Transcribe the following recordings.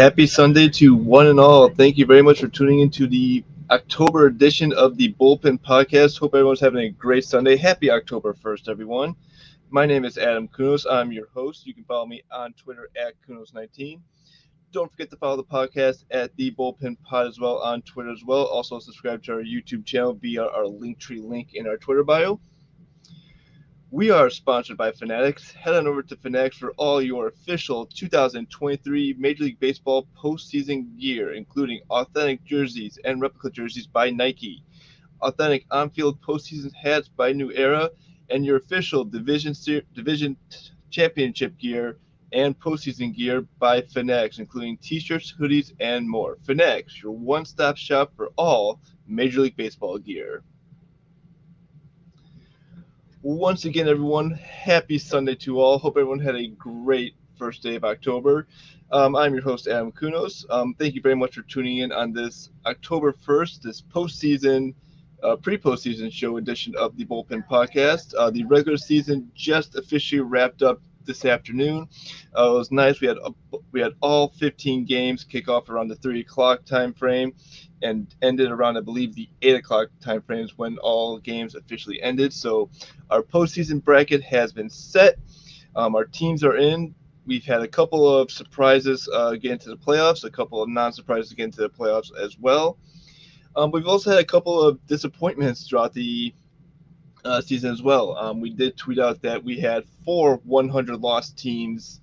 Happy Sunday to one and all. Thank you very much for tuning into the October edition of the Bullpen podcast. Hope everyone's having a great Sunday. Happy October 1st, everyone. My name is Adam Kunos. I'm your host. You can follow me on Twitter at Kunos19. Don't forget to follow the podcast at the Bullpen Pod as well on Twitter as well. Also, subscribe to our YouTube channel via our Linktree link in our Twitter bio. We are sponsored by Fanatics. Head on over to Fanatics for all your official 2023 Major League Baseball postseason gear, including authentic jerseys and replica jerseys by Nike, authentic on-field postseason hats by New Era, and your official division championship gear and postseason gear by Fanatics, including t-shirts, hoodies, and more. Fanatics, your one-stop shop for all Major League Baseball gear. Once again, everyone, happy Sunday to all. Hope everyone had a great first day of October. I'm your host, Adam Kunos. Thank you very much for tuning in on this October 1st, this postseason, pre-postseason show edition of the Bullpen Podcast. The regular season just officially wrapped up this afternoon. It was nice. We had all 15 games kick off around the 3 o'clock time frame and ended around, I believe, the 8 o'clock time frames when all games officially ended. So our postseason bracket has been set. Our teams are in. We've had a couple of surprises get into the playoffs, a couple of non-surprises get into the playoffs as well. We've also had a couple of disappointments throughout the season as well. We did tweet out that we had 4 100-loss teams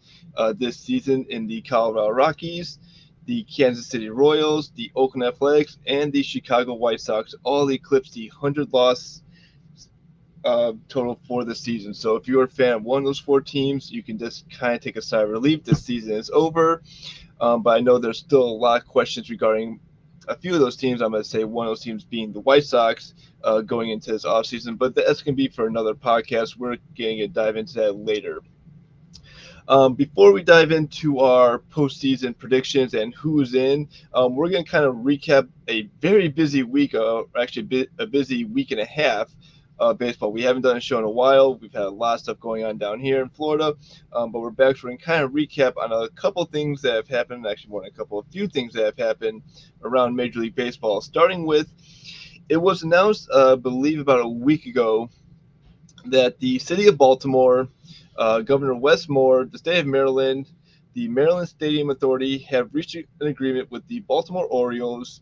this season in the Colorado Rockies, the Kansas City Royals, the Oakland Athletics, and the Chicago White Sox all eclipsed the 100-loss total for the season. So if you're a fan of one of those 4 teams, you can just kind of take a sigh of relief. This season is over, but I know there's still a lot of questions regarding a few of those teams. I'm going to say one of those teams being the White Sox going into this offseason, but that's going to be for another podcast. We're going to dive into that later. Before we dive into our postseason predictions and who's in, we're going to kind of recap a very busy week, actually a busy week and a half baseball. We haven't done a show in a while. We've had a lot of stuff going on down here in Florida, but we're back. So we're going to kind of recap on a couple things that have happened, actually more than a few things that have happened around Major League Baseball, starting with it was announced, I believe, about a week ago that the city of Baltimore, Governor Wes Moore, the state of Maryland, the Maryland Stadium Authority have reached an agreement with the Baltimore Orioles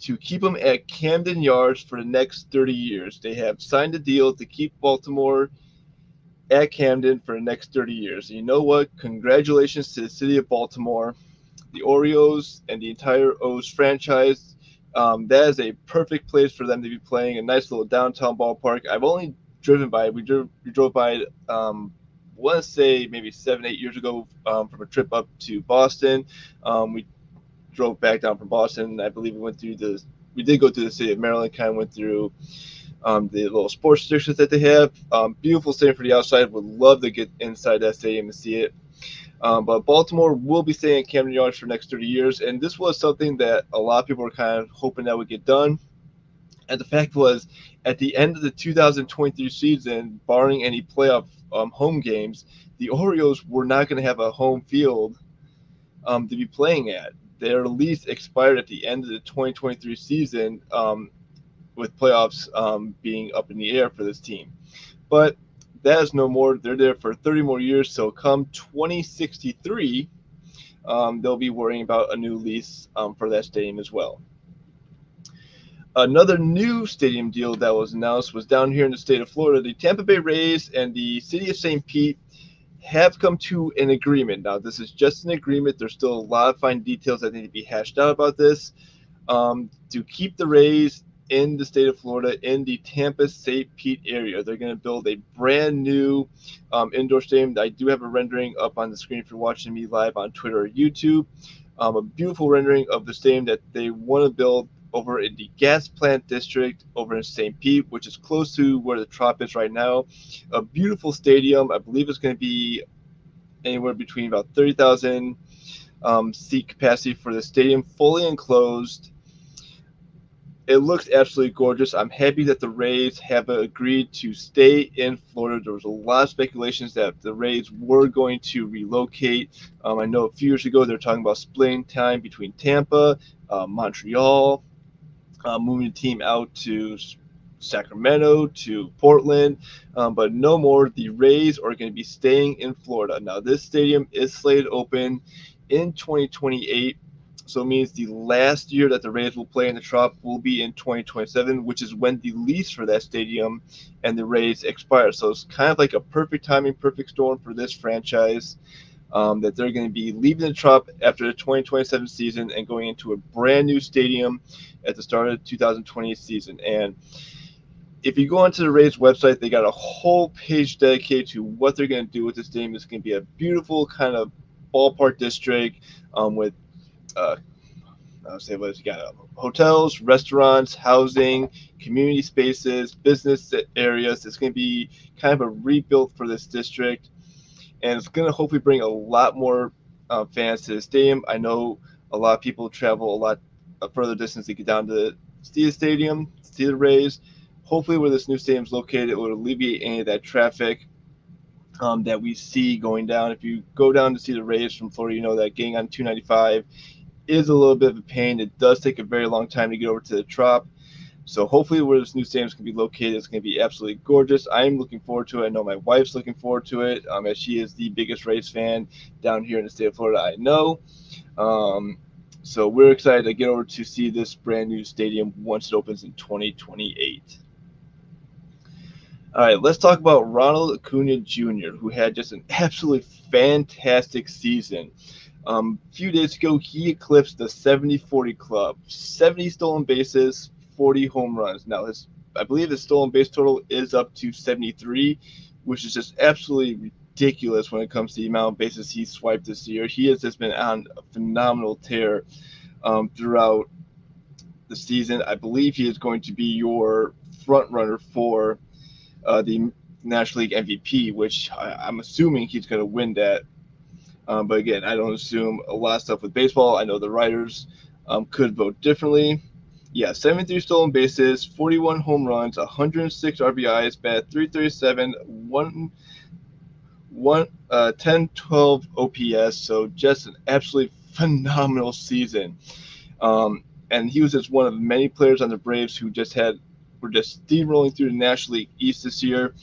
to keep them at Camden Yards for the next 30 years. They have signed a deal to keep Baltimore at Camden for the next 30 years. And you know what? Congratulations to the city of Baltimore, the Orioles, and the entire O's franchise. That is a perfect place for them to be playing, a nice little downtown ballpark. I've only driven by it. We drove by it, I want to say maybe 7-8 years ago from a trip up to Boston. We drove back down from Boston. I believe we did go through the city of Maryland, kind of went through the little sports districts that they have. Beautiful stadium for the outside. Would love to get inside that stadium and see it. But Baltimore will be staying at Camden Yards for the next 30 years, and this was something that a lot of people were kind of hoping that would get done. And the fact was, at the end of the 2023 season, barring any playoff home games, the Orioles were not going to have a home field to be playing at. Their lease expired at the end of the 2023 season, with playoffs being up in the air for this team. But that is no more. They're there for 30 more years. So come 2063, they'll be worrying about a new lease for that stadium as well. Another new stadium deal that was announced was down here in the state of Florida. The Tampa Bay Rays and the city of St. Pete have come to an agreement. Now, this is just an agreement. There's still a lot of fine details that need to be hashed out about this. To keep the Rays in the state of Florida, in the Tampa St. Pete area, they're going to build a brand new indoor stadium. I do have a rendering up on the screen if you're watching me live on Twitter or YouTube. A beautiful rendering of the stadium that they want to build over in the gas plant district over in St. Pete, which is close to where the Trop is right now. A beautiful stadium. I believe it's going to be anywhere between about 30,000 seat capacity for the stadium, fully enclosed. It looks absolutely gorgeous. I'm happy that the Rays have agreed to stay in Florida. There was a lot of speculations that the Rays were going to relocate. I know a few years ago they were talking about splitting time between Tampa, Montreal, moving the team out to Sacramento, to Portland, but no more. The Rays are going to be staying in Florida. Now, this stadium is slated open in 2028. So it means the last year that the Rays will play in the Trop will be in 2027, which is when the lease for that stadium and the Rays expire. So it's kind of like a perfect timing, perfect storm for this franchise, that they're going to be leaving the Trop after the 2027 season and going into a brand new stadium at the start of the 2028 season. And if you go onto the Rays website, they got a whole page dedicated to what they're going to do with this stadium. It's going to be a beautiful kind of ballpark district, with I'll say what you got: hotels, restaurants, housing, community spaces, business areas. It's going to be kind of a rebuild for this district, and it's going to hopefully bring a lot more fans to the stadium. I know a lot of people travel a lot further distance to get down to see the stadium, see the Rays. Hopefully, where this new stadium is located, it will alleviate any of that traffic that we see going down. If you go down to see the Rays from Florida, you know that getting on 295 is a little bit of a pain. It does take a very long time to get over to the Trop. So hopefully where this new stadium is going to be located, it's going to be absolutely gorgeous. I'm looking forward to it. I know my wife's looking forward to it, as she is the biggest Rays fan down here in the state of Florida, I know. So we're excited to get over to see this brand new stadium once it opens in 2028. All right, let's talk about Ronald Acuna Jr., who had just an absolutely fantastic season. A few days ago, he eclipsed the 70-40 club. 70 stolen bases, 40 home runs. Now, I believe his stolen base total is up to 73, which is just absolutely ridiculous when it comes to the amount of bases he swiped this year. He has just been on a phenomenal tear throughout the season. I believe he is going to be your front runner for the National League MVP, which I'm assuming he's going to win that. But again, I don't assume a lot of stuff with baseball. I know the writers could vote differently. Yeah, 73 stolen bases, 41 home runs, 106 RBIs, batted 337, 10-12 OPS. So just an absolutely phenomenal season. And he was just one of many players on the Braves who were just steamrolling through the National League East this year,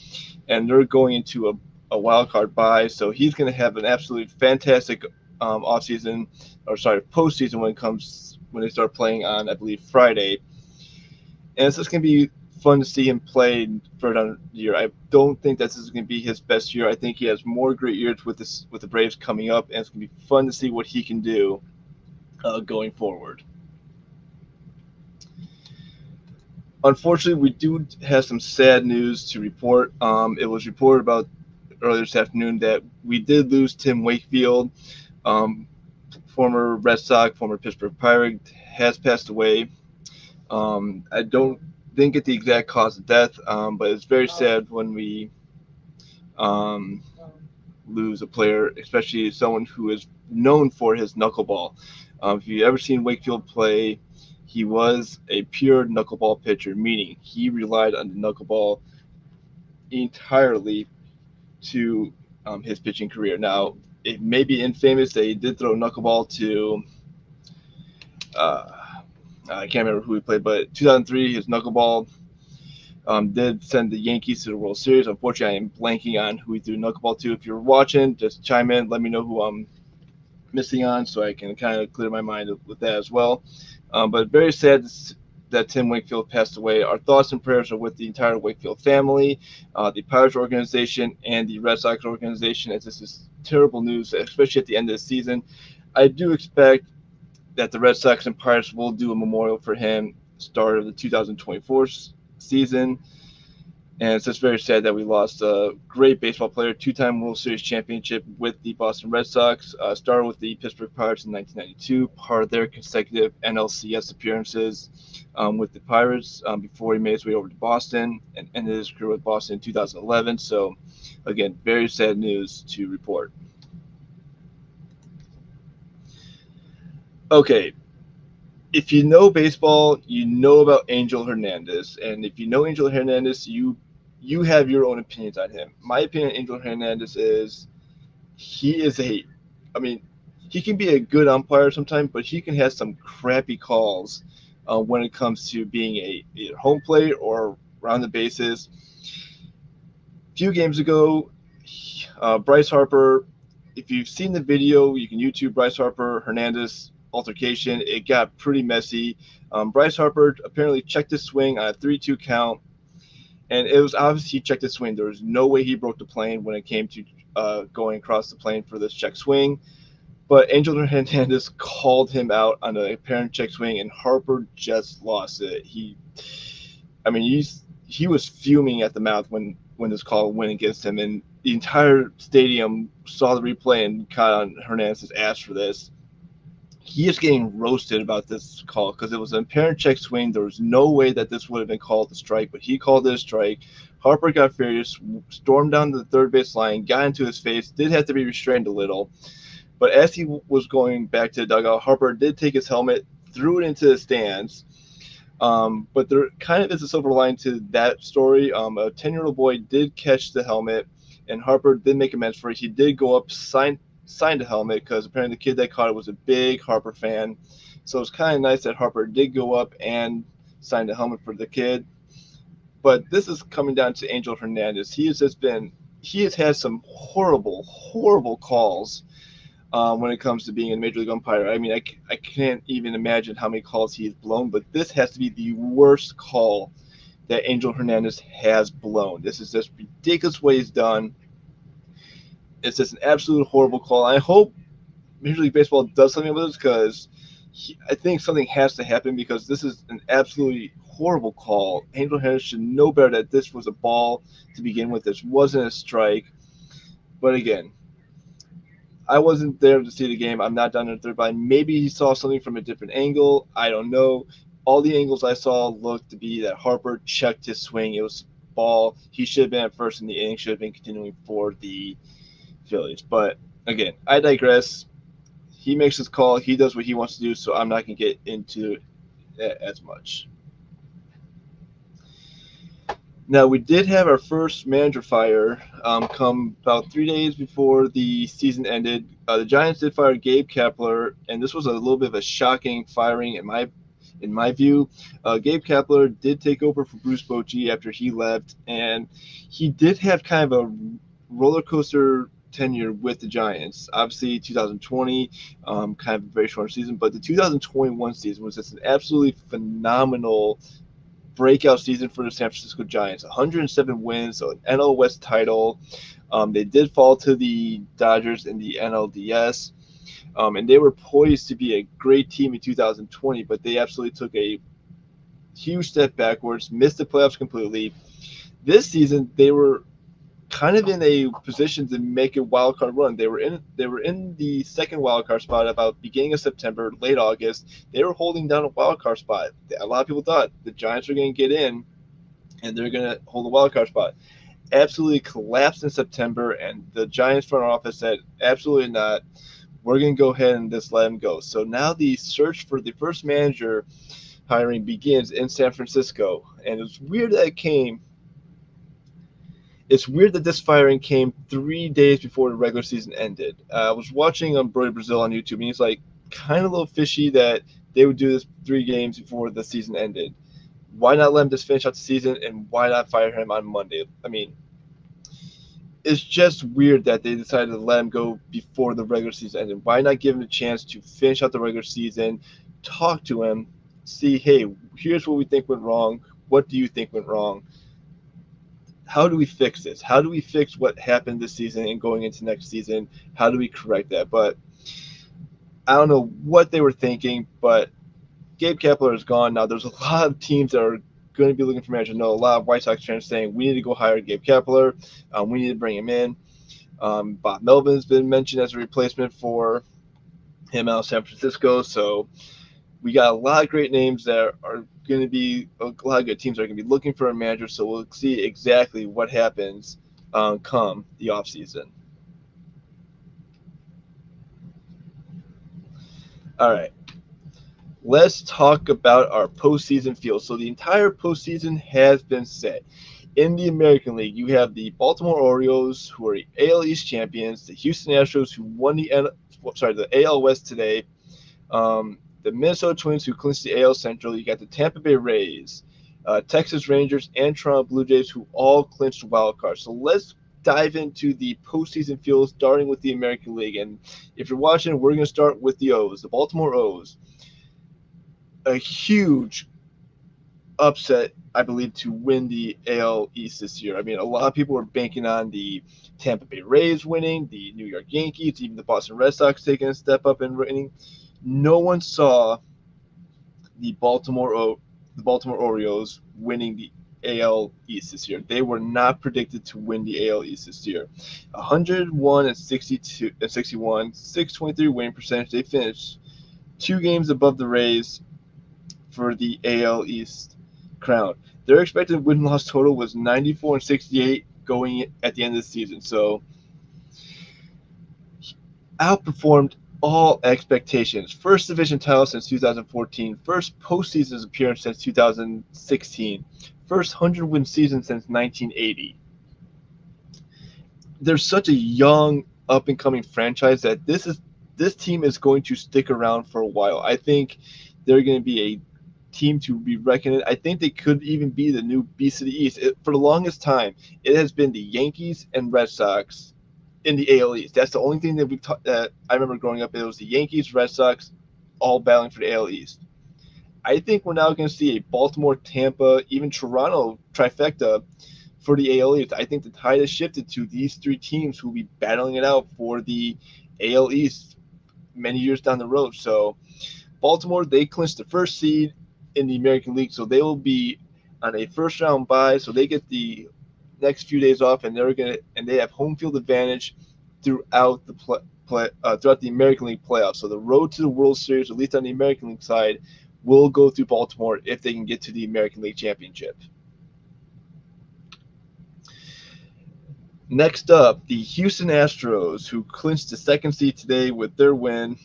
and they're going into a wild card bye. So he's going to have an absolutely fantastic postseason when they start playing on, I believe, Friday. And it's just going to be fun to see him play for another year. I don't think this is going to be his best year. I think he has more great years with the Braves coming up, and it's going to be fun to see what he can do going forward. Unfortunately, we do have some sad news to report. It was reported about earlier this afternoon that we did lose Tim Wakefield, former Red Sox, former Pittsburgh Pirate, has passed away. I didn't get the exact cause of death, but it's very sad when we lose a player, especially someone who is known for his knuckleball. If you've ever seen Wakefield play, he was a pure knuckleball pitcher, meaning he relied on the knuckleball entirely to his pitching career. Now, it may be infamous that he did throw knuckleball to I can't remember who he played, but 2003, his knuckleball did send the Yankees to the World Series. Unfortunately, I am blanking on who he threw knuckleball to. If you're watching, just chime in. Let me know who I'm missing on so I can kind of clear my mind with that as well. But very sad that Tim Wakefield passed away. Our thoughts and prayers are with the entire Wakefield family, the Pirates organization, and the Red Sox organization, as this is terrible news, especially at the end of the season. I do expect that the Red Sox and Pirates will do a memorial for him start of the 2024 season. And it's just very sad that we lost a great baseball player, two-time World Series championship with the Boston Red Sox, started with the Pittsburgh Pirates in 1992, part of their consecutive NLCS appearances with the Pirates before he made his way over to Boston and ended his career with Boston in 2011. So, again, very sad news to report. Okay, if you know baseball, you know about Angel Hernandez, and if you know Angel Hernandez, you have your own opinions on him. My opinion on Angel Hernandez is he is a, I mean, he can be a good umpire sometimes, but he can have some crappy calls when it comes to being a either home plate or around the bases. A few games ago, Bryce Harper. If you've seen the video, you can YouTube Bryce Harper Hernandez altercation. It got pretty messy. Bryce Harper apparently checked his swing on a 3-2 count, and it was obvious he checked his swing. There was no way he broke the plane when it came to going across the plane for this check swing. But Angel Hernandez called him out on the apparent check swing, and Harper just lost it. He was fuming at the mouth when this call went against him, and the entire stadium saw the replay and caught on Hernandez's ass for this. He is getting roasted about this call because it was an apparent check swing. There was no way that this would have been called a strike, but he called it a strike. Harper got furious, stormed down the third base line, got into his face, did have to be restrained a little. But as he was going back to the dugout, Harper did take his helmet, threw it into the stands. But there kind of is a silver line to that story. A 10-year-old boy did catch the helmet, and Harper did make amends for it. He did go up, signed the helmet, because apparently the kid that caught it was a big Harper fan. So it's kind of nice that Harper did go up and sign the helmet for the kid. But this is coming down to Angel Hernandez. He has had some horrible, horrible calls when it comes to being a major league umpire. I mean, I can't even imagine how many calls he's blown, but this has to be the worst call that Angel Hernandez has blown. This is just ridiculous what he's done. It's just an absolute horrible call. I hope Major League Baseball does something with this, because I think something has to happen, because this is an absolutely horrible call. Angel Hernandez should know better that this was a ball to begin with. This wasn't a strike. But again, I wasn't there to see the game. I'm not down in the third line. Maybe he saw something from a different angle. I don't know. All the angles I saw looked to be that Harper checked his swing. It was ball. He should have been at first in the inning, should have been continuing for the Phillies. But again, I digress. He makes his call. He does what he wants to do, so I'm not going to get into it as much. Now, we did have our first manager fire come about 3 days before the season ended. The Giants did fire Gabe Kapler, and this was a little bit of a shocking firing in my view. Gabe Kapler did take over for Bruce Bochy after he left, and he did have kind of a roller coaster tenure with the Giants. Obviously, 2020, kind of a very short season, but the 2021 season was just an absolutely phenomenal breakout season for the San Francisco Giants. 107 wins, so an NL West title. They did fall to the Dodgers in the NLDS, and they were poised to be a great team in 2020, but they absolutely took a huge step backwards, missed the playoffs completely. This season, they were kind of in a position to make a wild card run. They were in the second wild card spot about beginning of September, late August. They were holding down a wild card spot. A lot of people thought the Giants were going to get in and they're going to hold a wild card spot. Absolutely collapsed in September, and the Giants front office said, absolutely not. We're going to go ahead and just let them go. So now the search for the first manager hiring begins in San Francisco, and it's weird that it came. It's weird that this firing came 3 days before the regular season ended. I was watching Brody Brazil on YouTube, and he's like kind of a little fishy that they would do this 3 games before the season ended. Why not let him just finish out the season, and why not fire him on Monday? I mean, it's just weird that they decided to let him go before the regular season ended. Why not give him a chance to finish out the regular season, talk to him, see, hey, here's what we think went wrong. What do you think went wrong? How do we fix this? How do we fix what happened this season and going into next season? How do we correct that? But I don't know what they were thinking, but Gabe Kapler is gone now. There's a lot of teams that are going to be looking for managers. I know a lot of White Sox fans saying we need to go hire Gabe Kapler. We need to bring him in. Bob Melvin's been mentioned as a replacement for him out of San Francisco. So we got a lot of great names that are going to be a lot of good teams that are going to be looking for a manager. So we'll see exactly what happens come the offseason. All right. Let's talk about our postseason field. So the entire postseason has been set. In the American League, you have the Baltimore Orioles, who are AL East champions, the Houston Astros, who won the AL West today, the Minnesota Twins, who clinched the AL Central. You got the Tampa Bay Rays, Texas Rangers, and Toronto Blue Jays, who all clinched wild cards. So let's dive into the postseason field, starting with the American League. And if you're watching, we're going to start with the O's, the Baltimore O's. A huge upset, I believe, to win the AL East this year. I mean, a lot of people were banking on the Tampa Bay Rays winning, the New York Yankees, even the Boston Red Sox taking a step up and winning. No one saw the Baltimore Orioles winning the AL East this year. They were not predicted to win the AL East this year. 101 and 62 and 61, 623 winning percentage. They finished 2 games above the Rays for the AL East crown. Their expected win-loss total was 94 and 68 going at the end of the season. So outperformed all expectations. First division title since 2014. First postseason appearance since 2016. First 100-win season since 1980. They're such a young, up-and-coming franchise that this team is going to stick around for a while. I think they're going to be a team to be reckoned with. I think they could even be the new beast of the East. For the longest time, it has been the Yankees and Red Sox in the AL East. That's the only thing that I remember growing up. It was the Yankees, Red Sox, all battling for the AL East. I think we're now going to see a Baltimore, Tampa, even Toronto trifecta for the AL East. I think the tide has shifted to these 3 teams who will be battling it out for the AL East many years down the road. So Baltimore, they clinched the first seed in the American League, so they will be on a first round bye. So they get the next few days off, and they have home field advantage throughout throughout the American League playoffs. So the road to the World Series, at least on the American League side, will go through Baltimore if they can get to the American League Championship. Next up, the Houston Astros, who clinched the second seed today with their win,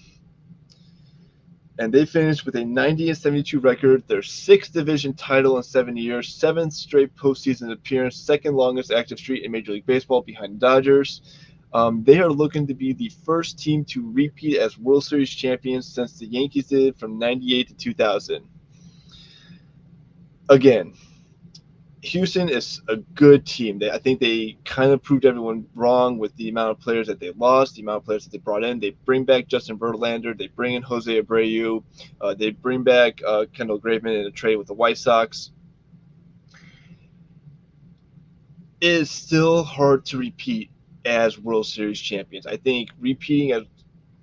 and they finished with a 90 and 72 record, their 6th division title in 7 years, 7th straight postseason appearance, second longest active streak in Major League Baseball behind Dodgers. They are looking to be the first team to repeat as World Series champions since the Yankees did from 98 to 2000. Again, Houston is a good team. I think they kind of proved everyone wrong with the amount of players that they lost, the amount of players that they brought in. They bring back Justin Verlander. They bring in Jose Abreu. They bring back Kendall Graveman in a trade with the White Sox. It is still hard to repeat as World Series champions. I think repeating as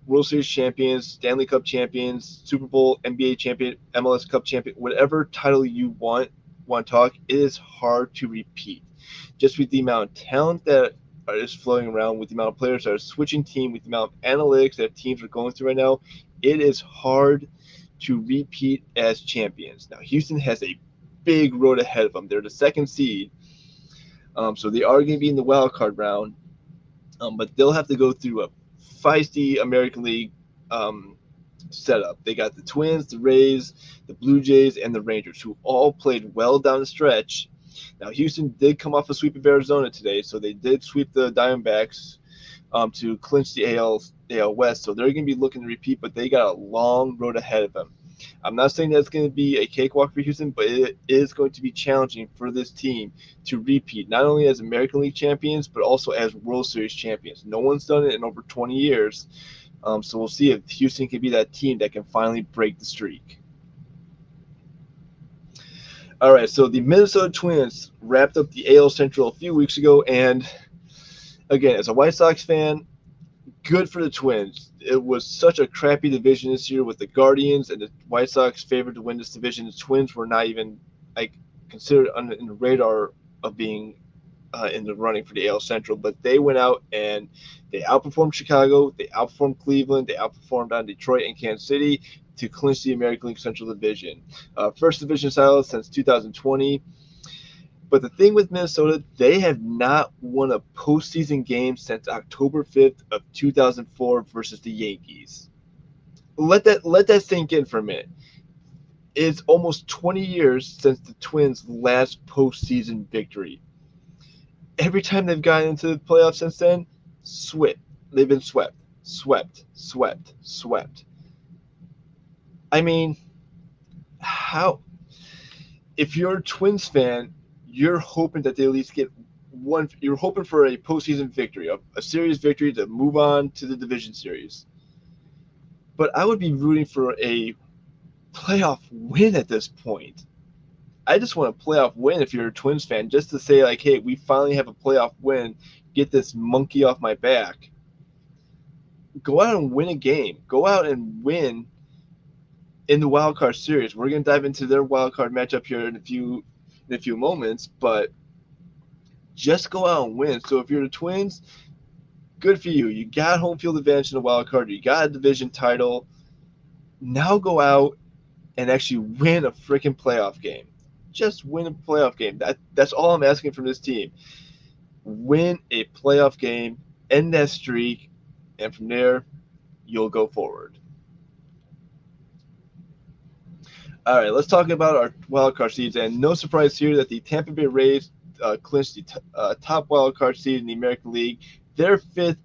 World Series champions, Stanley Cup champions, Super Bowl, NBA champion, MLS Cup champion, whatever title you want to talk, it is hard to repeat. Just with the amount of talent that is flowing around, with the amount of players that are switching team, with the amount of analytics that teams are going through right now, it is hard to repeat as champions. Now, Houston has a big road ahead of them. They're the second seed, so they are going to be in the wild card round, but they'll have to go through a feisty American League setup. They got the Twins, the Rays, the Blue Jays, and the Rangers, who all played well down the stretch. Now, Houston did come off a sweep of Arizona today, so they did sweep the Diamondbacks to clinch the AL West. So they're going to be looking to repeat, but they got a long road ahead of them. I'm not saying that's going to be a cakewalk for Houston, but it is going to be challenging for this team to repeat, not only as American League champions, but also as World Series champions. No one's done it in over 20 years. So we'll see if Houston can be that team that can finally break the streak. All right, so the Minnesota Twins wrapped up the AL Central a few weeks ago, and again, as a White Sox fan, good for the Twins. It was such a crappy division this year with the Guardians and the White Sox favored to win this division. The Twins were not even considered in the radar of being in the running for the AL Central, but they went out and they outperformed Chicago, they outperformed Cleveland, they outperformed on Detroit and Kansas City to clinch the American League Central Division. First division title since 2020. But the thing with Minnesota, they have not won a postseason game since October 5th of 2004 versus the Yankees. Let that sink in for a minute. It's almost 20 years since the Twins' last postseason victory. Every time they've gotten into the playoffs since then, swept. They've been swept, swept, swept, swept. I mean, how? If you're a Twins fan, you're hoping that they at least get one. You're hoping for a postseason victory, a series victory to move on to the division series. But I would be rooting for a playoff win at this point. I just want a playoff win if you're a Twins fan, just to say like, hey, we finally have a playoff win. Get this monkey off my back. Go out and win a game. Go out and win in the wild card series. We're gonna dive into their wild card matchup here in a few moments, but just go out and win. So if you're the Twins, good for you. You got home field advantage in the wild card. You got a division title. Now go out and actually win a freaking playoff game. Just win a playoff game. That's all I'm asking from this team. Win a playoff game, end that streak, and from there, you'll go forward. All right, let's talk about our wild card seeds. And no surprise here that the Tampa Bay Rays clinched the top wild card seed in the American League. Their fifth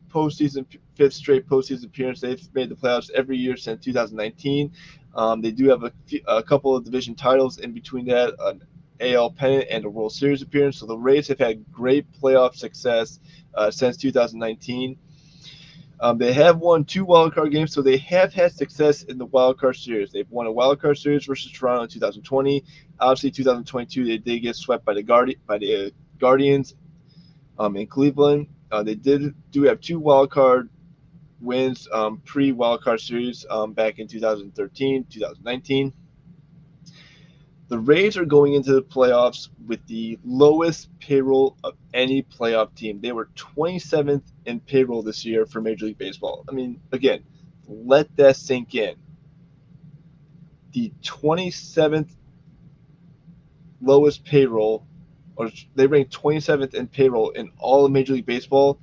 straight postseason appearance. They've made the playoffs every year since 2019. They do have a couple of division titles in between that, an AL pennant and a World Series appearance. So the Rays have had great playoff success since 2019. They have won 2 wildcard games, so they have had success in the wildcard series. They've won a wildcard series versus Toronto in 2020. Obviously, 2022 they did get swept by the Guardians in Cleveland. They do have 2 wildcard wins pre-wildcard series back in 2013, 2019. The Rays are going into the playoffs with the lowest payroll of any playoff team. They were 27th in payroll this year for Major League Baseball. I mean, again, let that sink in. The 27th lowest payroll, or they rank 27th in payroll in all of Major League Baseball,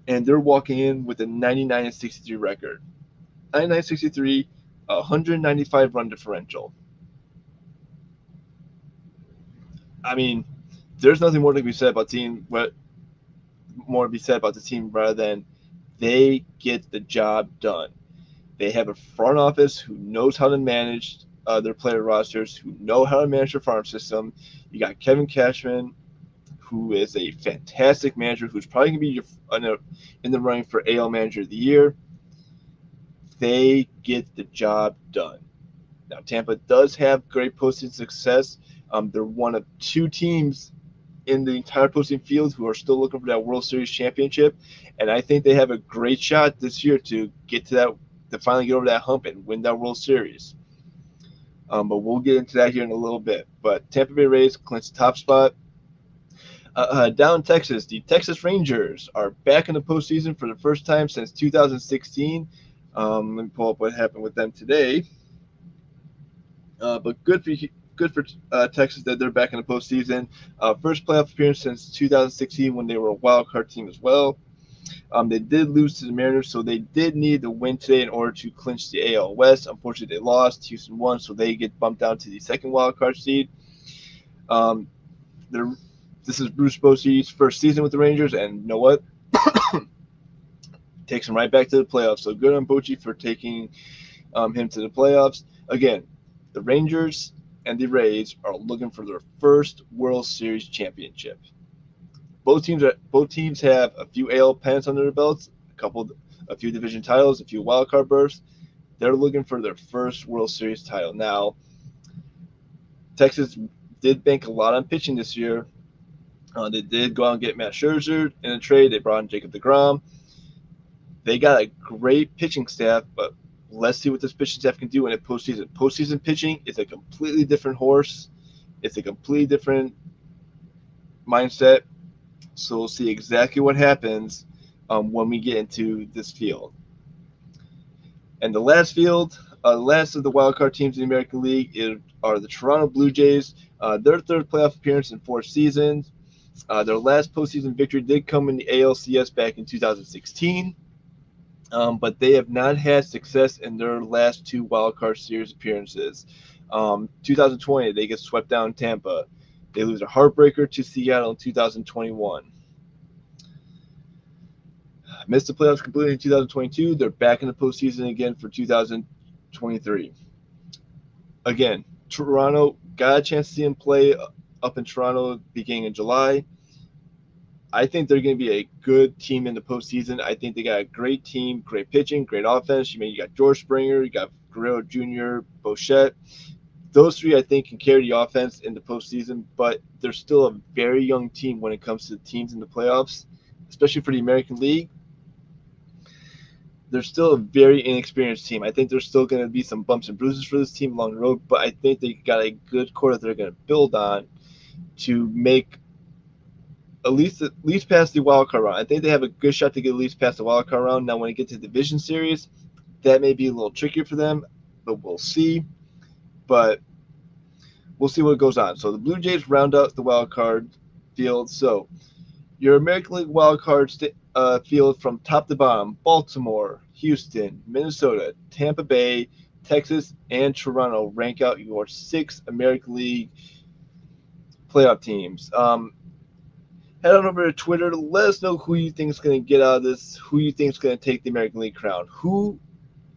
and they're walking in with a 99-63 record. 99-63, 195 run differential. I mean, there's nothing more to be said about the team rather than they get the job done. They have a front office who knows how to manage their player rosters, who know how to manage their farm system. You got Kevin Cashman, who is a fantastic manager, who's probably going to be in the running for AL Manager of the Year. They get the job done. Now, Tampa does have great postseason success. They're one of 2 teams in the entire postseason field who are still looking for that World Series championship, and I think they have a great shot this year to finally get over that hump and win that World Series. But we'll get into that here in a little bit. But Tampa Bay Rays clinched the top spot. Down in Texas, the Texas Rangers are back in the postseason for the first time since 2016. Let me pull up what happened with them today. But good for Texas that they're back in the postseason. First playoff appearance since 2016 when they were a wild card team as well. They did lose to the Mariners, so they did need to win today in order to clinch the AL West. Unfortunately, they lost. Houston won, so they get bumped down to the second wild card seed. This is Bruce Bochy's first season with the Rangers, and you know what? Takes him right back to the playoffs. So good on Bochy for taking him to the playoffs. Again, the Rangers and the Rays are looking for their first World Series championship. Both teams have a few AL pennants under their belts, a few division titles, a few wild card berths. They're looking for their first World Series title. Now, Texas did bank a lot on pitching this year. They did go out and get Matt Scherzer in a trade. They brought in Jacob deGrom. They got a great pitching staff, but let's see what this pitching staff can do in a postseason. Postseason pitching is a completely different horse. It's a completely different mindset. So we'll see exactly what happens when we get into this field. And the last of the wildcard teams in the American League are the Toronto Blue Jays. Their third playoff appearance in 4 seasons. Their last postseason victory did come in the ALCS back in 2016. But they have not had success in their last 2 wildcard series appearances. 2020, they get swept down in Tampa. They lose a heartbreaker to Seattle in 2021. Missed the playoffs completely in 2022. They're back in the postseason again for 2023. Again, Toronto, got a chance to see him play up in Toronto beginning in July. I think they're going to be a good team in the postseason. I think they got a great team, great pitching, great offense. You got George Springer, you got Guerrero Jr., Bochette. Those three, I think, can carry the offense in the postseason, but they're still a very young team when it comes to teams in the playoffs, especially for the American League. They're still a very inexperienced team. I think there's still going to be some bumps and bruises for this team along the road, but I think they got a good core that they're going to build on to make at least past the wild card round. I think they have a good shot to get at least past the wild card round. Now, when it gets to the division series, that may be a little trickier for them, but we'll see. But we'll see what goes on. So the Blue Jays round out the wild card field. So your American League wild card field from top to bottom: Baltimore, Houston, Minnesota, Tampa Bay, Texas, and Toronto rank out your 6 American League playoff teams. Head on over to Twitter. Let us know who you think is going to get out of this, who you think is going to take the American League crown. Who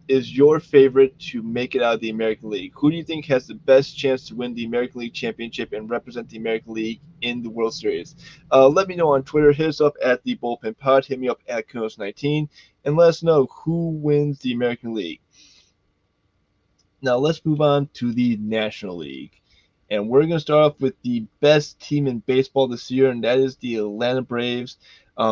is your favorite to make it out of the American League? Who do you think has the best chance to win the American League championship and represent the American League in the World Series? Let me know on Twitter. Hit us up at the Bullpen Pod. Hit me up at Kunos19, and let us know who wins the American League. Now let's move on to the National League. And we're going to start off with the best team in baseball this year, and that is the Atlanta Braves.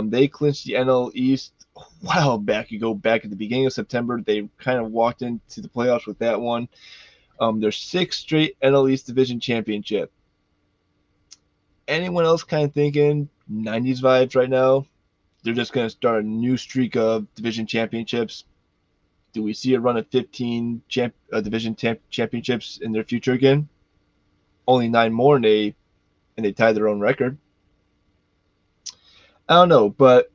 They clinched the NL East a while back ago, back at the beginning of September. They kind of walked into the playoffs with that one. Their 6th straight NL East Division Championship. Anyone else kind of thinking 90s vibes right now? They're just going to start a new streak of division championships. Do we see a run of 15 division championships in their future again? Only 9 more, and they tied their own record. I don't know, but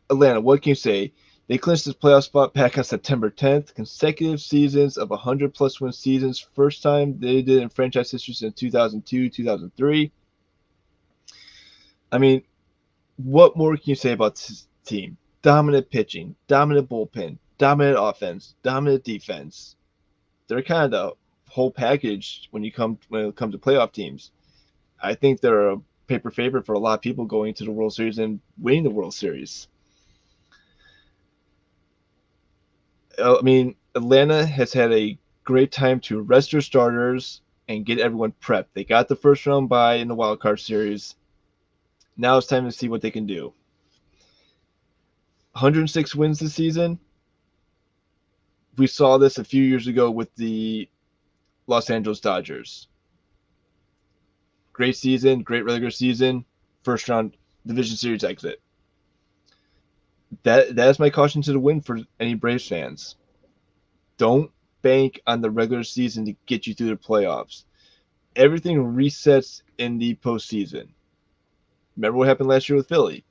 Atlanta, what can you say? They clinched this playoff spot back on September 10th. Consecutive seasons of 100-plus win seasons. First time they did in franchise history since 2002, 2003. I mean, what more can you say about this team? Dominant pitching, dominant bullpen, dominant offense, dominant defense. They're kind of the whole package when it comes to playoff teams. I think they're a paper favorite for a lot of people going to the World Series and winning the World Series. I mean, Atlanta has had a great time to rest their starters and get everyone prepped. They got the first round bye in the wild card series. Now it's time to see what they can do. 106 wins this season. We saw this a few years ago with the Los Angeles Dodgers. Great season, great regular season, first round division series exit. That is my caution to the wind for any Braves fans. Don't bank on the regular season to get you through the playoffs. Everything resets in the postseason. Remember what happened last year with Philly?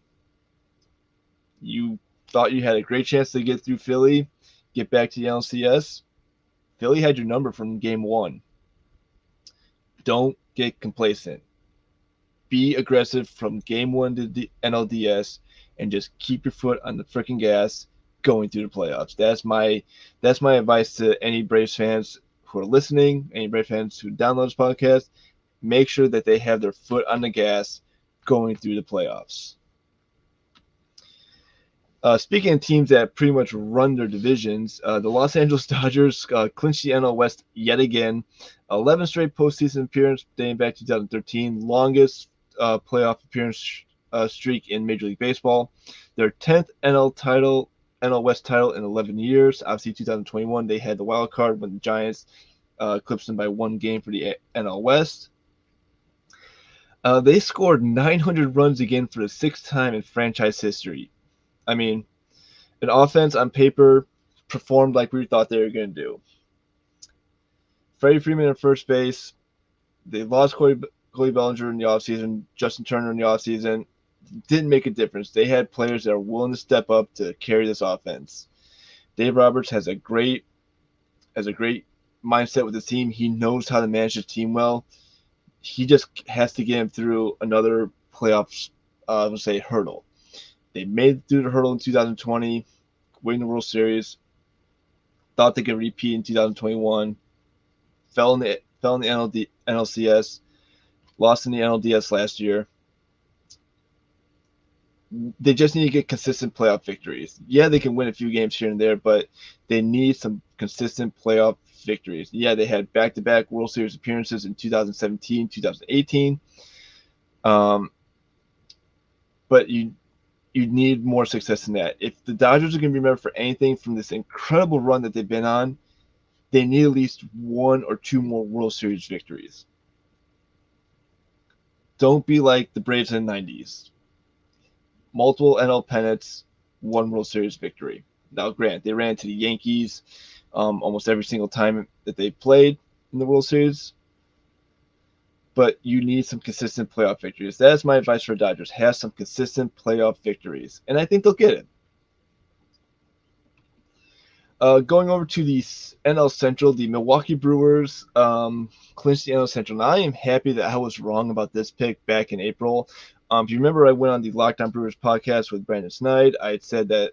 You thought you had a great chance to get through Philly, get back to the NLCS. Philly had your number from game 1. Don't get complacent. Be aggressive from game 1 to the NLDS and just keep your foot on the freaking gas going through the playoffs. That's my advice to any Braves fans who are listening, any Braves fans who download this podcast. Make sure that they have their foot on the gas going through the playoffs. Speaking of teams that pretty much run their divisions, the Los Angeles Dodgers clinched the NL West yet again. 11 straight postseason appearance dating back to 2013, longest playoff appearance streak in Major League Baseball. Their 10th NL West title in 11 years. Obviously, 2021, they had the wild card when the Giants eclipsed them by 1 game for the NL West. They scored 900 runs again for the 6th time in franchise history. I mean, an offense on paper performed like we thought they were going to do. Freddie Freeman at first base. They lost Cody Bellinger in the offseason, Justin Turner in the offseason. Didn't make a difference. They had players that are willing to step up to carry this offense. Dave Roberts has a great mindset with the team. He knows how to manage the team well. He just has to get him through another playoffs, let's say, hurdle. They made it through the hurdle in 2020, winning the World Series. Thought they could repeat in 2021. Fell in the NLCS. Lost in the NLDS last year. They just need to get consistent playoff victories. Yeah, they can win a few games here and there, but they need some consistent playoff victories. Yeah, they had back-to-back World Series appearances in 2017, 2018. But you need more success than that. If the Dodgers are going to be remembered for anything from this incredible run that they've been on, they need at least one or two more World Series victories. Don't be like the Braves in the 90s. Multiple NL pennants, one World Series victory. Now, grant, they ran into the Yankees almost every single time that they played in the World Series. But you need some consistent playoff victories. That's my advice for Dodgers. Have some consistent playoff victories. And I think they'll get it. Going over to the NL Central, the Milwaukee Brewers clinched the NL Central. Now, I am happy that I was wrong about this pick back in April. If you remember, I went on the Locked On Brewers podcast with Brandon Snide. I had said that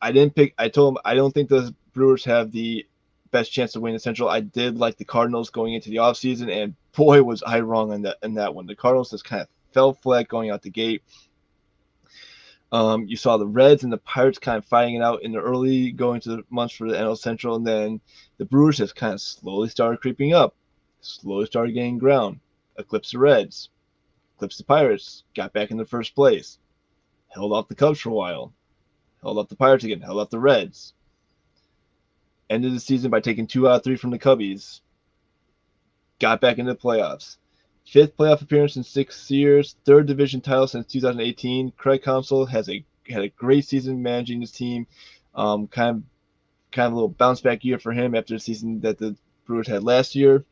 I told him I don't think the Brewers have the best chance to win the Central. I did like the Cardinals going into the offseason, and boy, was I wrong on that one. The Cardinals just kind of fell flat going out the gate. You saw the Reds and the Pirates kind of fighting it out in the early going to the months for the NL Central, and then the Brewers just kind of slowly started creeping up, slowly started gaining ground, eclipsed the Reds, eclipsed the Pirates, got back in the first place, held off the Cubs for a while, held off the Pirates again, held off the Reds, ended the season by taking 2 out of 3 from the Cubbies, got back into the playoffs. 5th playoff appearance in 6 years, 3rd division title since 2018. Craig Counsell had a great season managing his team. Kind of a little bounce back year for him after the season that the Brewers had last year.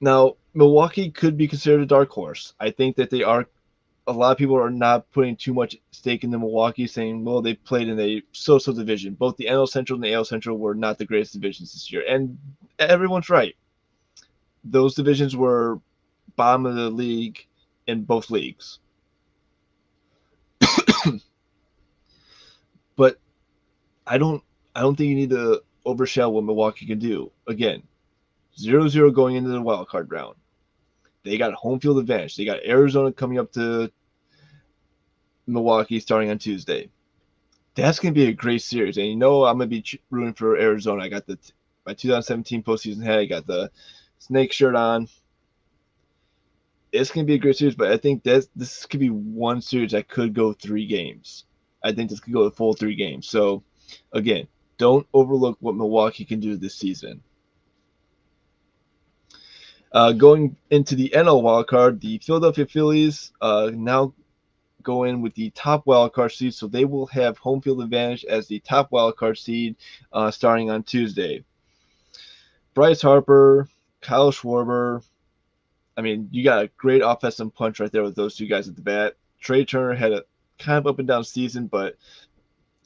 Now, Milwaukee could be considered a dark horse. I think that they are. A lot of people are not putting too much stake in the Milwaukee, saying, well, they played in a so-so division. Both the NL Central and the AL Central were not the greatest divisions this year. And everyone's right. Those divisions were bottom of the league in both leagues. But I don't think you need to overshadow what Milwaukee can do. Again, 0-0 going into the wild card round. They got home field advantage. They got Arizona coming up to Milwaukee starting on Tuesday. That's going to be a great series. And I'm going to be rooting for Arizona. I got my 2017 postseason hat. I got the snake shirt on. It's going to be a great series, but I think this could be one series that could go 3 games. I think this could go a full 3 games. So, again, don't overlook what Milwaukee can do this season. Going into the NL wildcard, the Philadelphia Phillies now go in with the top wildcard seed, so they will have home field advantage as the top wildcard seed starting on Tuesday. Bryce Harper, Kyle Schwarber. I mean, you got a great offensive punch right there with those 2 guys at the bat. Trey Turner had a kind of up and down season, but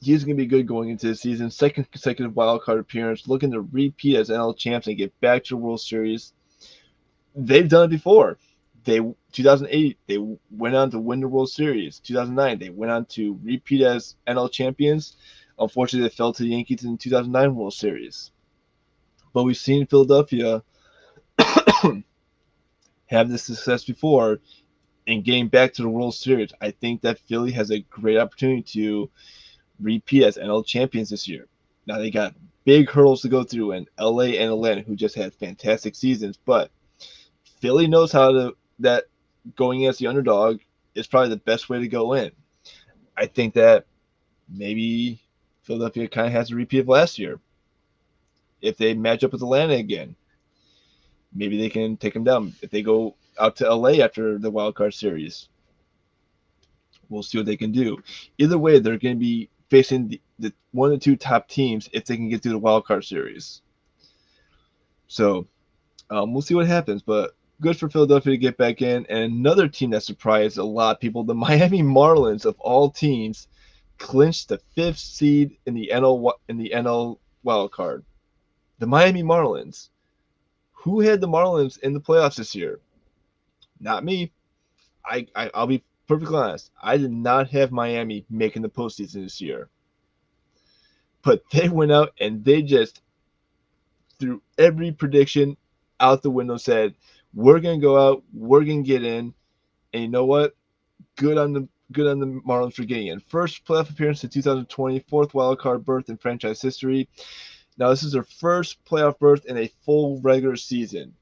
he's going to be good going into the season. 2nd consecutive wildcard appearance, looking to repeat as NL champs and get back to the World Series. They've done it before. 2008, they went on to win the World Series. 2009, they went on to repeat as NL champions. Unfortunately, they fell to the Yankees in the 2009 World Series. But we've seen Philadelphia have this success before and getting back to the World Series. I think that Philly has a great opportunity to repeat as NL champions this year. Now, they got big hurdles to go through in LA and Atlanta, who just had fantastic seasons, but Philly knows that going as the underdog is probably the best way to go in. I think that maybe Philadelphia kind of has a repeat of last year. If they match up with Atlanta again, maybe they can take them down. If they go out to LA after the wild card series, we'll see what they can do. Either way, they're going to be facing the 1 or 2 top teams if they can get through the wild card series. So we'll see what happens, but good for Philadelphia to get back in. And another team that surprised a lot of people, the Miami Marlins of all teams, clinched the 5th seed in the NL wild card. The Miami Marlins. Who had the Marlins in the playoffs this year? Not me. I'll be perfectly honest. I did not have Miami making the postseason this year. But they went out and they just threw every prediction out the window, said, we're going to go out, we're going to get in. And you know what? Good on the Marlins for getting in. First playoff appearance in 2020, fourth wild card berth in franchise history. Now, this is their first playoff berth in a full regular season.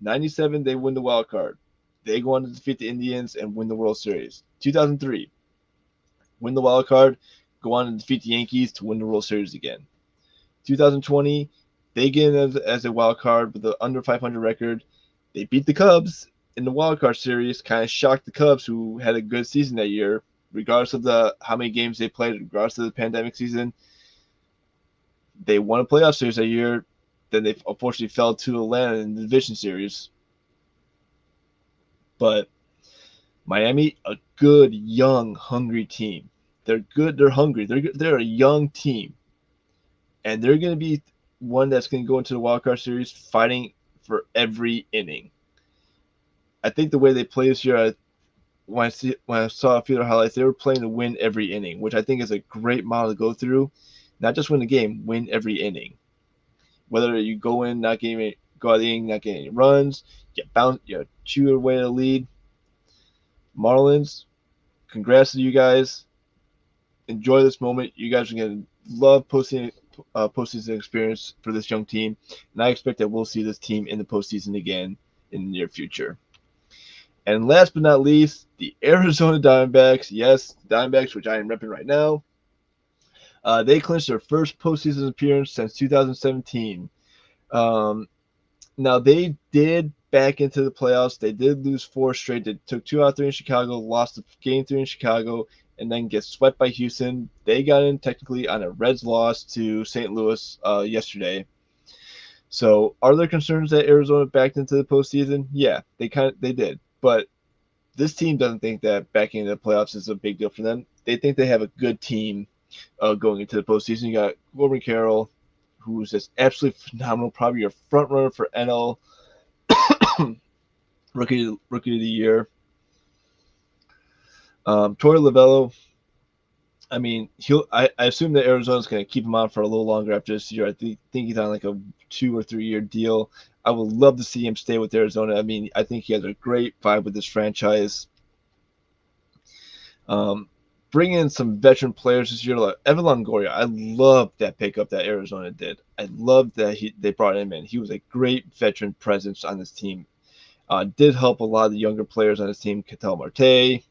97, they win the wild card. They go on to defeat the Indians and win the World Series. 2003, win the wild card, go on and defeat the Yankees to win the World Series again. 2020, they get in as a wild card with an under 500 record. They beat the Cubs in the wild card series, kind of shocked the Cubs, who had a good season that year, regardless of how many games they played, regardless of the pandemic season. They won a playoff series that year. Then they unfortunately fell to Atlanta in the division series. But Miami, a good, young, hungry team. They're good. They're hungry. They're a young team, and they're going to be one that's going to go into the wild card series fighting for every inning. I think the way they play this year, when I saw a few of their highlights, they were playing to win every inning, which I think is a great model to go through. Not just win the game, win every inning. Whether you go in, not getting go out of the inning, not getting any runs, chew away the lead. Marlins, congrats to you guys. Enjoy this moment. You guys are going to love postseason experience for this young team, and I expect that we'll see this team in the postseason again in the near future. And last but not least, the Arizona Diamondbacks. Yes, the Diamondbacks, which I am repping right now. They clinched their first postseason appearance since 2017. Now, they did back into the playoffs. They did lose 4 straight. They took 2 out of 3 in Chicago, lost game 3 in Chicago, and then get swept by Houston. They got in technically on a Reds loss to St. Louis yesterday. So, are there concerns that Arizona backed into the postseason? Yeah, they did. But this team doesn't think that backing into the playoffs is a big deal for them. They think they have a good team going into the postseason. You got Corbin Carroll, who's just absolutely phenomenal, probably your front runner for NL rookie of the year. Torey Lovullo, I mean, I assume that Arizona's going to keep him on for a little longer after this year. I think he's on like a 2 or 3 year deal. I would love to see him stay with Arizona. I mean, I think he has a great vibe with this franchise. Bringing in some veteran players this year, like Evan Longoria. I love that pickup that Arizona did. I love that they brought him in. He was a great veteran presence on this team. Did help a lot of the younger players on this team, Ketel Marte.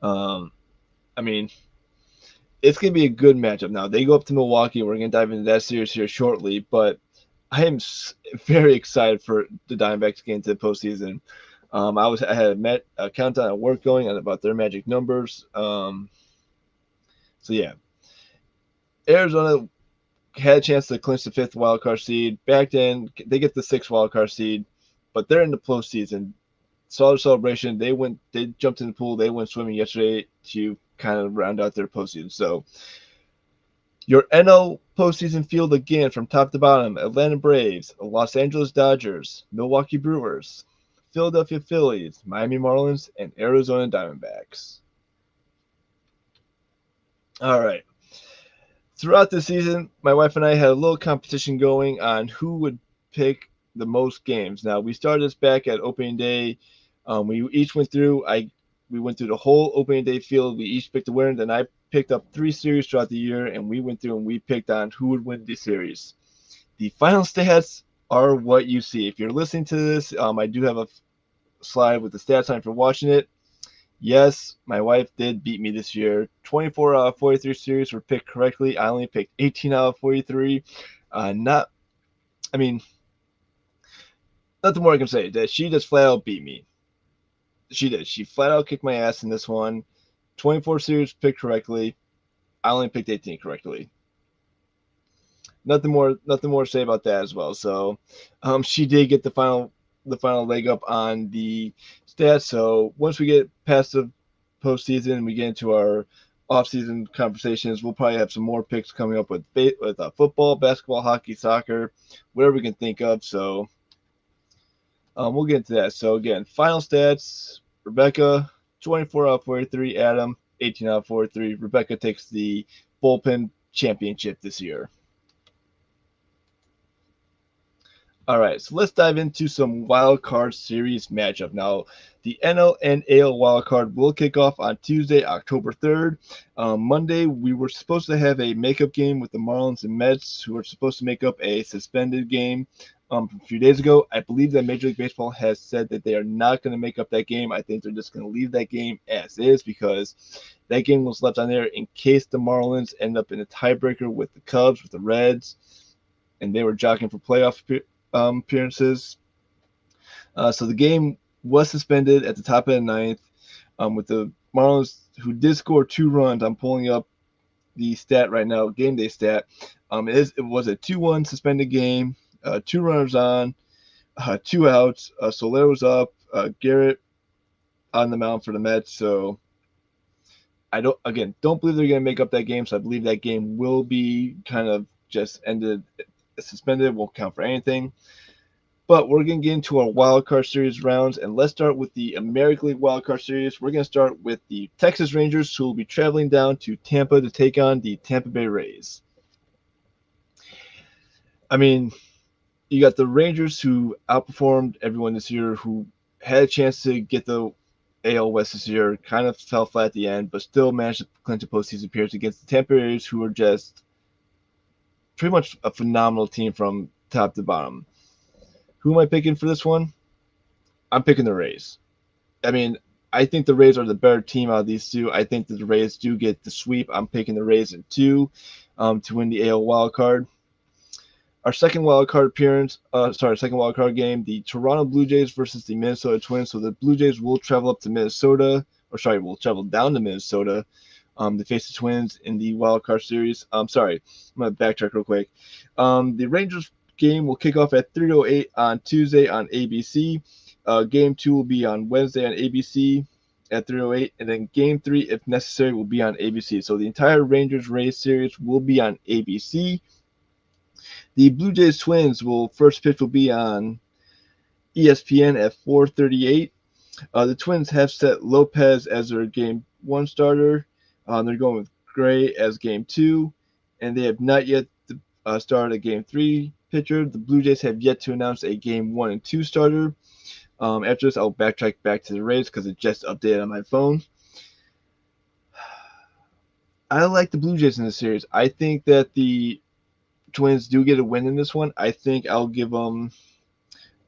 I mean, it's going to be a good matchup. Now, they go up to Milwaukee. We're going to dive into that series here shortly, but I am very excited for the Diamondbacks to get into the postseason. I had a countdown at work going on about their magic numbers. So, yeah. Arizona had a chance to clinch the 5th wildcard seed. Back then, they get the 6th wildcard seed, but they're in the postseason. Saw the celebration. They jumped in the pool. They went swimming yesterday to kind of round out their postseason. So, your NL postseason field again from top to bottom: Atlanta Braves, Los Angeles Dodgers, Milwaukee Brewers, Philadelphia Phillies, Miami Marlins, and Arizona Diamondbacks. All right. Throughout the season, my wife and I had a little competition going on who would pick the most games. Now, we started this back at opening day. We each went through. We went through the whole opening day field. We each picked a winner. Then I picked up 3 series throughout the year, and we went through and we picked on who would win the series. The final stats are what you see. If you're listening to this, I do have a slide with the stats on for watching it. Yes, my wife did beat me this year. 24 out of 43 series were picked correctly. I only picked 18 out of 43. Nothing more I can say. That she just flat out beat me. She did. She flat out kicked my ass in this one. 24 series picked correctly. I only picked 18 correctly. Nothing more to say about that as well. So, she did get the final leg up on the stats. So once we get past the postseason, we get into our off-season conversations. We'll probably have some more picks coming up with football, basketball, hockey, soccer, whatever we can think of. So we'll get into that. So again, final stats: Rebecca 24 out of 43, Adam 18 out of 43. Rebecca takes the bullpen championship this year. All right, so let's dive into some wild card series matchup. Now, the NL and AL wild card will kick off on Tuesday, October 3rd. Monday, we were supposed to have a makeup game with the Marlins and Mets, who were supposed to make up a suspended game from a few days ago. I believe that Major League Baseball has said that they are not going to make up that game. I think they're just going to leave that game as is because that game was left on there in case the Marlins end up in a tiebreaker with the Cubs, with the Reds, and they were jockeying for playoff appearances. So the game was suspended at the top of the ninth with the Marlins, who did score 2 runs. I'm pulling up the stat right now, game day stat. It was a 2-1 suspended game, 2 runners on, 2 outs. Soler was up, Garrett on the mound for the Mets. So I don't believe they're going to make up that game. So I believe that game will be kind of just ended, suspended, won't count for anything. But we're going to get into our Wild Card Series rounds, and let's start with the American League Wild Card Series. We're going to start with the Texas Rangers, who will be traveling down to Tampa to take on the Tampa Bay Rays. I mean, you got the Rangers, who outperformed everyone this year, who had a chance to get the AL West this year, kind of fell flat at the end, but still managed to clinch a postseason appearance against the Tampa Bay Rays, who are just pretty much a phenomenal team from top to bottom. Who am I picking for this one? I'm picking the Rays. I mean, I think the Rays are the better team out of these two. I think that the Rays do get the sweep. I'm picking the Rays in 2 to win the AL wild card. Our second wild card second wild card game, the Toronto Blue Jays versus the Minnesota Twins. So the Blue Jays will travel up to Minnesota, will travel down to Minnesota to face the Twins in the wild card series. I'm going to backtrack real quick. The Rangers game will kick off at 3:08 on Tuesday on ABC. Game 2 will be on Wednesday on ABC at 3:08, and then Game 3, if necessary, will be on ABC. So the entire Rangers-Rays series will be on ABC. The Blue Jays Twins first pitch will be on ESPN at 4:38. The Twins have set Lopez as their Game 1 starter. They're going with Gray as Game 2, and they have not yet started a Game 3 pitcher. The Blue Jays have yet to announce a Game 1 and 2 starter. After this, I'll backtrack back to the Rays because it just updated on my phone. I like the Blue Jays in this series. I think that the Twins do get a win in this one. I think I'll give them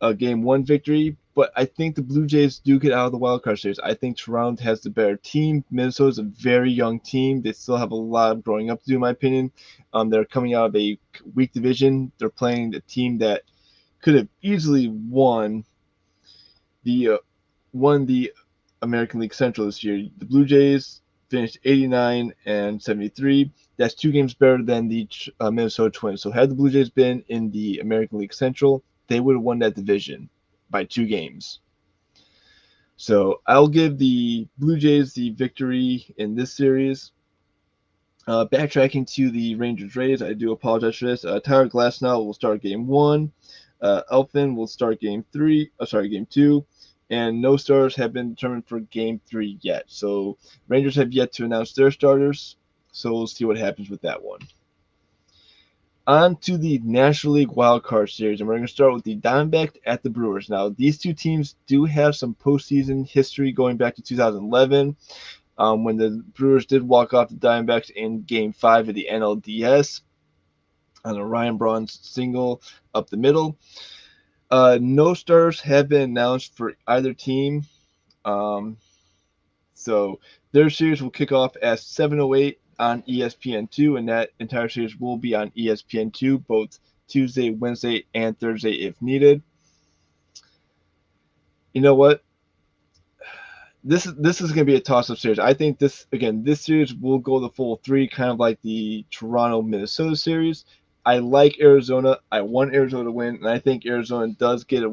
a Game 1 victory, but I think the Blue Jays do get out of the wild card series. I think Toronto has the better team. Minnesota's a very young team. They still have a lot of growing up to do, in my opinion. They're coming out of a weak division. They're playing the team that could have easily won the American League Central this year. The Blue Jays finished 89 and 73. That's 2 games better than the Minnesota Twins. So had the Blue Jays been in the American League Central, they would have won that division by 2 games. So I'll give the Blue Jays the victory in this series. Backtracking to the Rangers-Rays, I do apologize for this. Tyler Glasnow will start Game 1. Elfin will start Game 2. And no starters have been determined for Game 3 yet. So Rangers have yet to announce their starters. So we'll see what happens with that one. On to the National League Wild Card Series, and we're going to start with the Diamondbacks at the Brewers. Now, these two teams do have some postseason history going back to 2011, when the Brewers did walk off the Diamondbacks in Game 5 of the NLDS on a Ryan Braun single up the middle. No starters have been announced for either team. So their series will kick off at 7:08 on ESPN2, and that entire series will be on ESPN2 both Tuesday, Wednesday, and Thursday if needed. You know what? This is going to be a toss-up series. I think this series will go the full 3, kind of like the Toronto-Minnesota series. I like Arizona. I want Arizona to win, and I think Arizona does get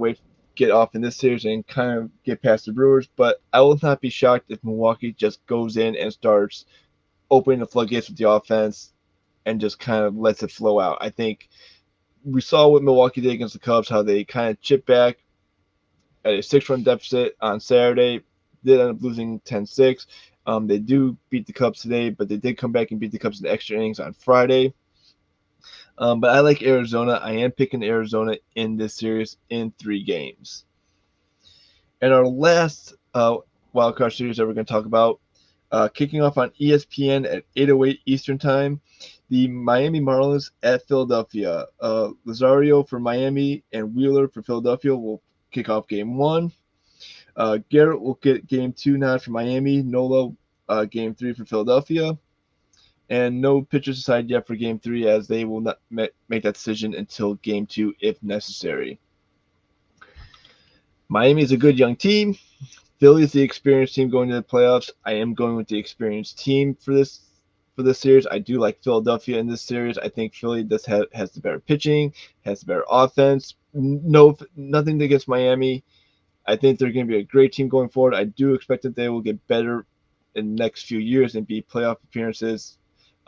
off in this series and kind of get past the Brewers. But I will not be shocked if Milwaukee just goes in and starts opening the floodgates with the offense and just kind of lets it flow out. I think we saw what Milwaukee did against the Cubs, how they kind of chipped back at a 6-run deficit on Saturday. Did end up losing 10-6. They do beat the Cubs today, but they did come back and beat the Cubs in extra innings on Friday. But I like Arizona. I am picking Arizona in this series in 3 games. And our last wild card series that we're going to talk about, kicking off on ESPN at 8:08 Eastern Time, the Miami Marlins at Philadelphia. Lazario for Miami and Wheeler for Philadelphia will kick off Game 1. Garrett will get Game 2 nod for Miami. Nola Game 3 for Philadelphia. And no pitchers decided yet for Game 3, as they will not make that decision until Game 2 if necessary. Miami is a good young team. Philly is the experienced team going to the playoffs. I am going with the experienced team for this series. I do like Philadelphia in this series. I think Philly has the better pitching, has the better offense. Nothing against Miami. I think they're going to be a great team going forward. I do expect that they will get better in the next few years and be playoff appearances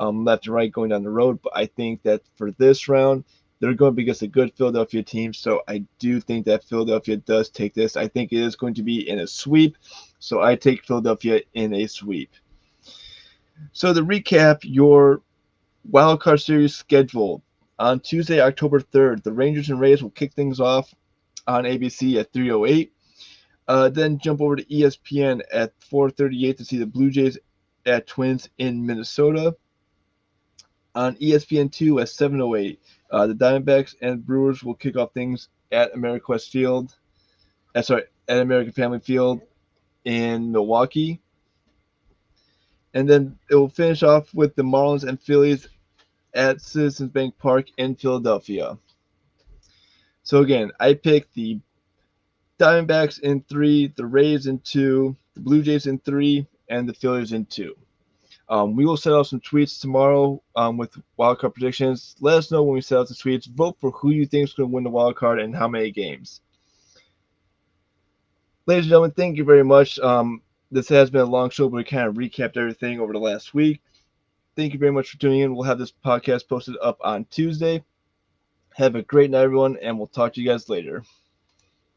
left and right going down the road. But I think that for this round, they're going to be against a good Philadelphia team. So I do think that Philadelphia does take this. I think it is going to be in a sweep. So I take Philadelphia in a sweep. So to recap your wild card series schedule, on Tuesday, October 3rd, the Rangers and Rays will kick things off on ABC at 3:08. Then jump over to ESPN at 4:38 to see the Blue Jays at Twins in Minnesota. On ESPN2 at 7:08, the Diamondbacks and Brewers will kick off things at American Family Field in Milwaukee. And then it will finish off with the Marlins and Phillies at Citizens Bank Park in Philadelphia. So again, I picked the Diamondbacks in 3, the Rays in 2, the Blue Jays in 3, and the Phillies in 2. We will set out some tweets tomorrow with wildcard predictions. Let us know when we set out the tweets. Vote for who you think is going to win the wildcard and how many games. Ladies and gentlemen, thank you very much. This has been a long show, but we kind of recapped everything over the last week. Thank you very much for tuning in. We'll have this podcast posted up on Tuesday. Have a great night, everyone, and we'll talk to you guys later.